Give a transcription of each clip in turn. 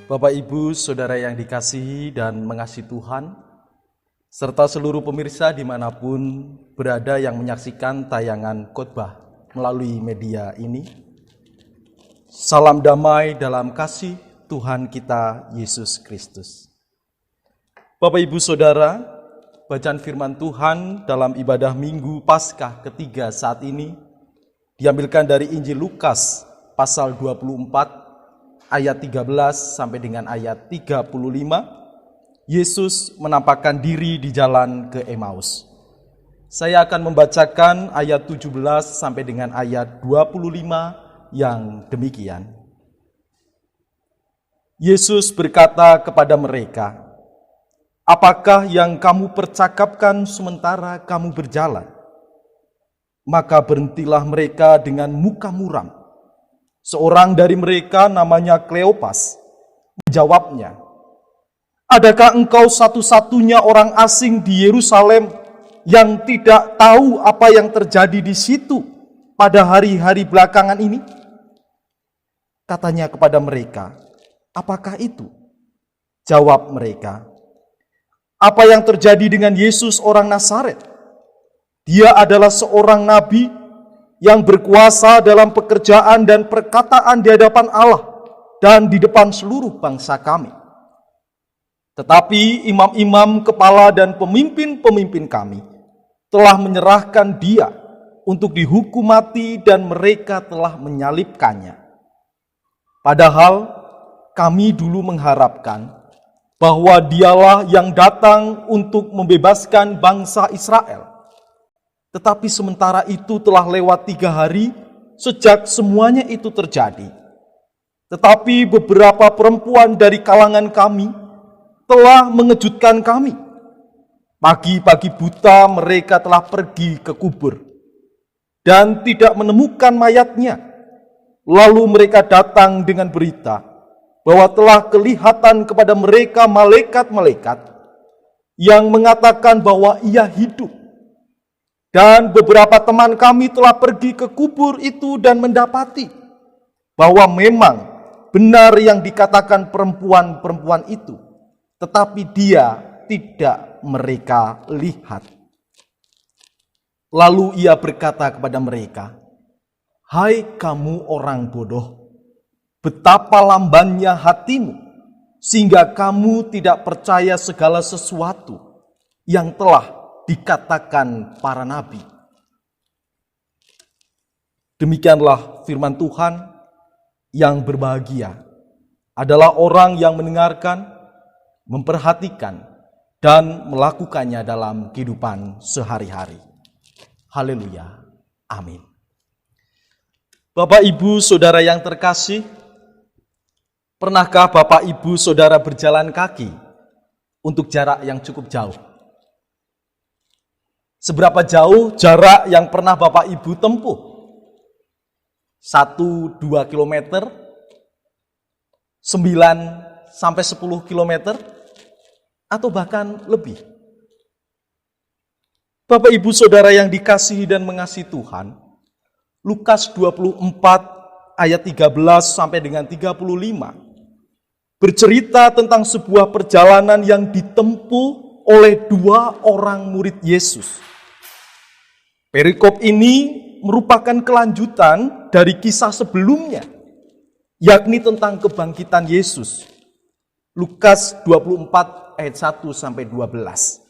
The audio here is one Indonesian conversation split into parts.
Bapak Ibu, Saudara yang dikasihi dan mengasihi Tuhan, serta seluruh pemirsa dimanapun berada yang menyaksikan tayangan khotbah melalui media ini. Salam damai dalam kasih Tuhan kita Yesus Kristus. Bapak Ibu Saudara, bacaan firman Tuhan dalam ibadah Minggu Paskah ketiga saat ini diambilkan dari Injil Lukas pasal 24 ayat 13 sampai dengan ayat 35. Yesus menampakkan diri di jalan ke Emmaus. Saya akan membacakan ayat 17 sampai dengan ayat 25 yang demikian. Yesus berkata kepada mereka, "Apakah yang kamu percakapkan sementara kamu berjalan?" Maka berhentilah mereka dengan muka muram. Seorang dari mereka namanya Kleopas menjawabnya, "Adakah engkau satu-satunya orang asing di Yerusalem yang tidak tahu apa yang terjadi di situ pada hari-hari belakangan ini?" Katanya kepada mereka, "Apakah itu?" Jawab mereka, "Apa yang terjadi dengan Yesus orang Nazaret? Dia adalah seorang nabi yang berkuasa dalam pekerjaan dan perkataan di hadapan Allah dan di depan seluruh bangsa kami. Tetapi imam-imam kepala dan pemimpin-pemimpin kami telah menyerahkan dia untuk dihukum mati dan mereka telah menyalibkannya. Padahal kami dulu mengharapkan bahwa dialah yang datang untuk membebaskan bangsa Israel. Tetapi sementara itu telah lewat 3 hari sejak semuanya itu terjadi. Tetapi beberapa perempuan dari kalangan kami telah mengejutkan kami. Pagi-pagi buta mereka telah pergi ke kubur dan tidak menemukan mayatnya. Lalu mereka datang dengan berita bahwa telah kelihatan kepada mereka malaikat-malaikat yang mengatakan bahwa ia hidup. Dan beberapa teman kami telah pergi ke kubur itu dan mendapati bahwa memang benar yang dikatakan perempuan-perempuan itu, tetapi dia tidak mereka lihat." Lalu ia berkata kepada mereka, "Hai kamu orang bodoh, betapa lambannya hatimu, sehingga kamu tidak percaya segala sesuatu yang telah dikatakan para nabi." Demikianlah firman Tuhan. Yang berbahagia adalah orang yang mendengarkan, memperhatikan, dan melakukannya dalam kehidupan sehari-hari. Haleluya. Amin. Bapak, Ibu, Saudara yang terkasih, pernahkah Bapak, Ibu, Saudara berjalan kaki untuk jarak yang cukup jauh? Seberapa jauh jarak yang pernah Bapak Ibu tempuh? 1-2 kilometer? 9-10 kilometer? Atau bahkan lebih? Bapak Ibu Saudara yang dikasihi dan mengasihi Tuhan, Lukas 24 ayat 13 sampai dengan 35 bercerita tentang sebuah perjalanan yang ditempuh oleh 2 orang murid Yesus. Perikop ini merupakan kelanjutan dari kisah sebelumnya, yakni tentang kebangkitan Yesus. Lukas 24 ayat 1 sampai 12.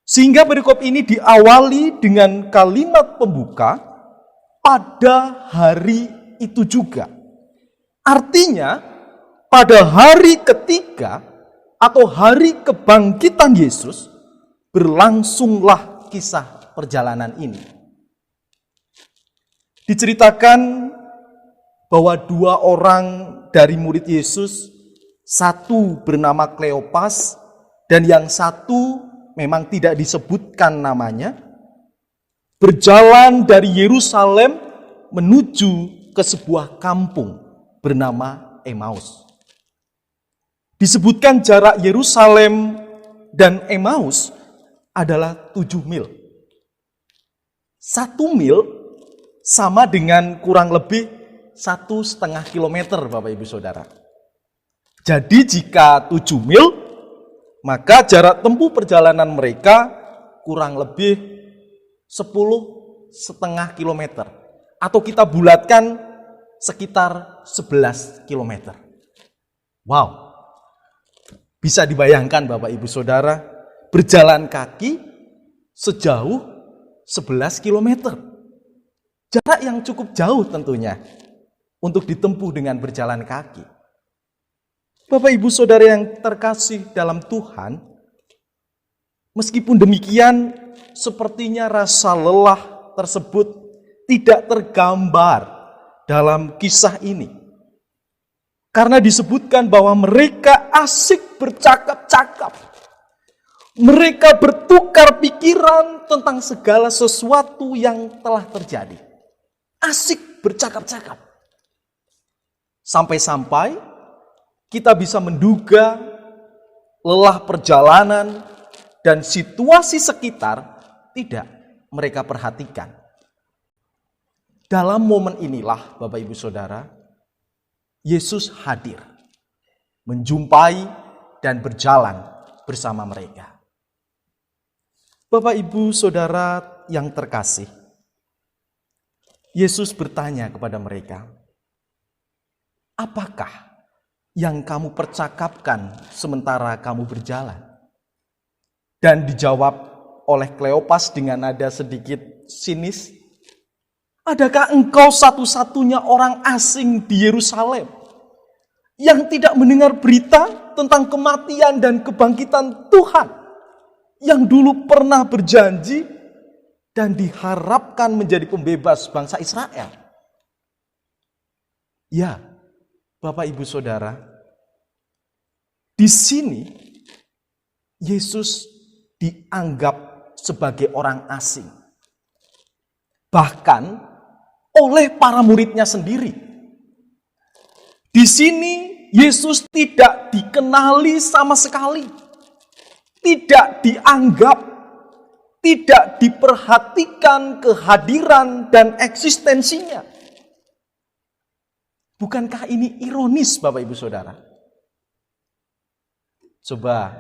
Sehingga perikop ini diawali dengan kalimat pembuka, "Pada hari itu juga." Artinya, pada hari ketiga atau hari kebangkitan Yesus, berlangsunglah kisah perjalanan ini. Diceritakan bahwa 2 orang dari murid Yesus, satu bernama Kleopas dan yang satu memang tidak disebutkan namanya, berjalan dari Yerusalem menuju ke sebuah kampung bernama Emmaus. Disebutkan jarak Yerusalem dan Emmaus adalah 7 mil. 1 mil sama dengan kurang lebih 1,5 kilometer, Bapak Ibu Saudara. Jadi jika 7 mil, maka jarak tempuh perjalanan mereka kurang lebih 10,5 kilometer. Atau kita bulatkan sekitar 11 kilometer. Wow, bisa dibayangkan Bapak Ibu Saudara, berjalan kaki sejauh 11 kilometer. Jarak yang cukup jauh tentunya untuk ditempuh dengan berjalan kaki. Bapak Ibu Saudara yang terkasih dalam Tuhan, meskipun demikian, sepertinya rasa lelah tersebut tidak tergambar dalam kisah ini. Karena disebutkan bahwa mereka asik bercakap-cakap. Mereka bertukar pikiran tentang segala sesuatu yang telah terjadi. Asik bercakap-cakap. Sampai-sampai kita bisa menduga lelah perjalanan dan situasi sekitar tidak mereka perhatikan. Dalam momen inilah Bapak Ibu Saudara, Yesus hadir, menjumpai dan berjalan bersama mereka. Bapak Ibu Saudara yang terkasih, Yesus bertanya kepada mereka, apakah yang kamu percakapkan sementara kamu berjalan? Dan dijawab oleh Kleopas dengan nada sedikit sinis, adakah engkau satu-satunya orang asing di Yerusalem yang tidak mendengar berita tentang kematian dan kebangkitan Tuhan yang dulu pernah berjanji dan diharapkan menjadi pembebas bangsa Israel? Ya, Bapak Ibu Saudara, di sini Yesus dianggap sebagai orang asing. Bahkan oleh para muridnya sendiri. Di sini Yesus tidak dikenali sama sekali. Tidak dianggap, tidak diperhatikan kehadiran dan eksistensinya. Bukankah ini ironis Bapak Ibu Saudara? Coba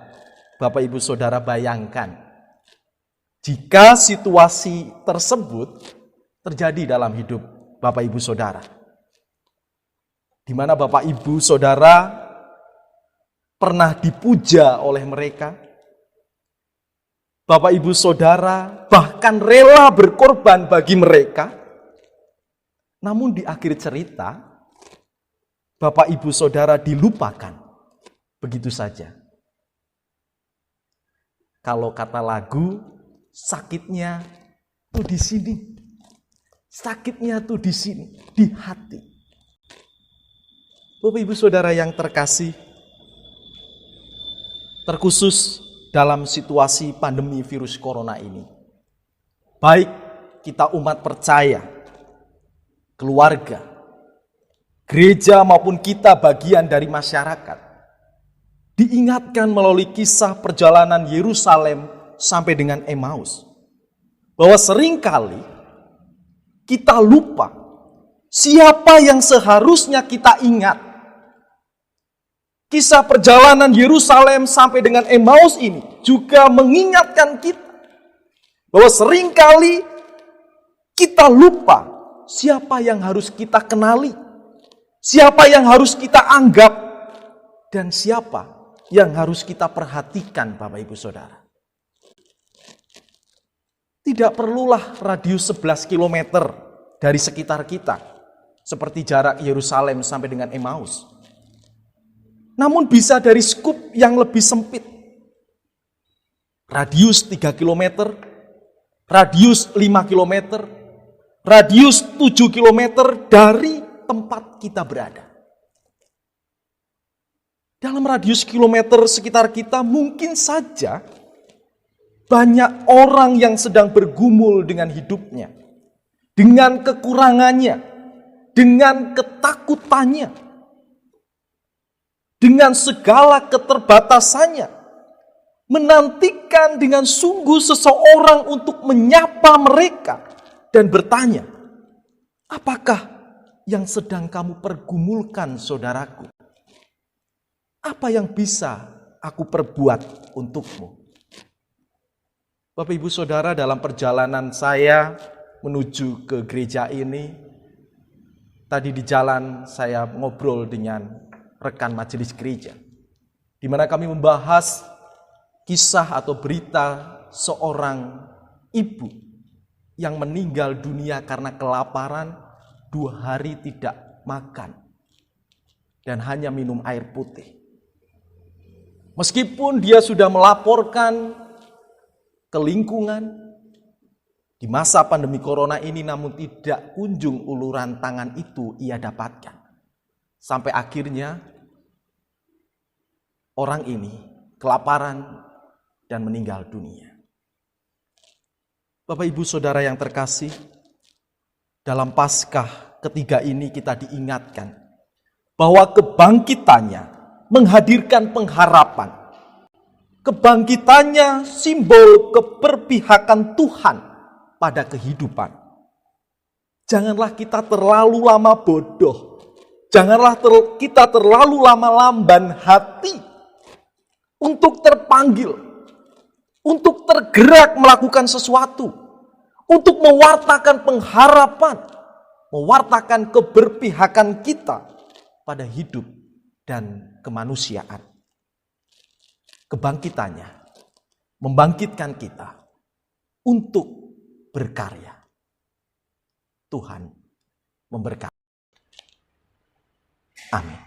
Bapak Ibu Saudara bayangkan, jika situasi tersebut terjadi dalam hidup Bapak Ibu Saudara, di mana Bapak Ibu Saudara pernah dipuja oleh mereka, Bapak Ibu Saudara bahkan rela berkorban bagi mereka, namun di akhir cerita, Bapak Ibu Saudara dilupakan begitu saja. Kalau kata lagu, sakitnya tuh di sini. Sakitnya tuh di sini, di hati. Bapak Ibu Saudara yang terkasih, terkhusus dalam situasi pandemi virus corona ini, baik kita umat percaya, keluarga, gereja maupun kita bagian dari masyarakat, diingatkan melalui kisah perjalanan Yerusalem sampai dengan Emmaus, bahwa seringkali kita lupa siapa yang seharusnya kita ingat. Kisah perjalanan Yerusalem sampai dengan Emmaus ini juga mengingatkan kita bahwa seringkali kita lupa siapa yang harus kita kenali, siapa yang harus kita anggap, dan siapa yang harus kita perhatikan Bapak Ibu Saudara. Tidak perlulah radius 11 km dari sekitar kita, seperti jarak Yerusalem sampai dengan Emmaus. Namun bisa dari skup yang lebih sempit. Radius 3 km, radius 5 km, radius 7 km dari tempat kita berada. Dalam radius kilometer sekitar kita mungkin saja banyak orang yang sedang bergumul dengan hidupnya, dengan kekurangannya, dengan ketakutannya, dengan segala keterbatasannya, menantikan dengan sungguh seseorang untuk menyapa mereka dan bertanya, apakah yang sedang kamu pergumulkan, saudaraku? apa yang bisa aku perbuat untukmu? Bapak Ibu Saudara, dalam perjalanan saya menuju ke gereja ini, tadi di jalan saya ngobrol dengan rekan majelis gereja, di mana kami membahas kisah atau berita seorang ibu yang meninggal dunia karena kelaparan, 2 hari tidak makan dan hanya minum air putih. Meskipun dia sudah melaporkan ke lingkungan di masa pandemi corona ini, namun tidak kunjung uluran tangan itu ia dapatkan. Sampai akhirnya orang ini kelaparan dan meninggal dunia. Bapak Ibu Saudara yang terkasih, dalam Paskah ketiga ini kita diingatkan bahwa kebangkitannya menghadirkan pengharapan. Kebangkitannya simbol keberpihakan Tuhan pada kehidupan. Janganlah kita terlalu lama bodoh. Janganlah kita terlalu lama lamban hati untuk terpanggil, untuk tergerak melakukan sesuatu, untuk mewartakan pengharapan, mewartakan keberpihakan kita pada hidup dan kemanusiaan. Kebangkitannya membangkitkan kita untuk berkarya. Tuhan memberkati. Amin.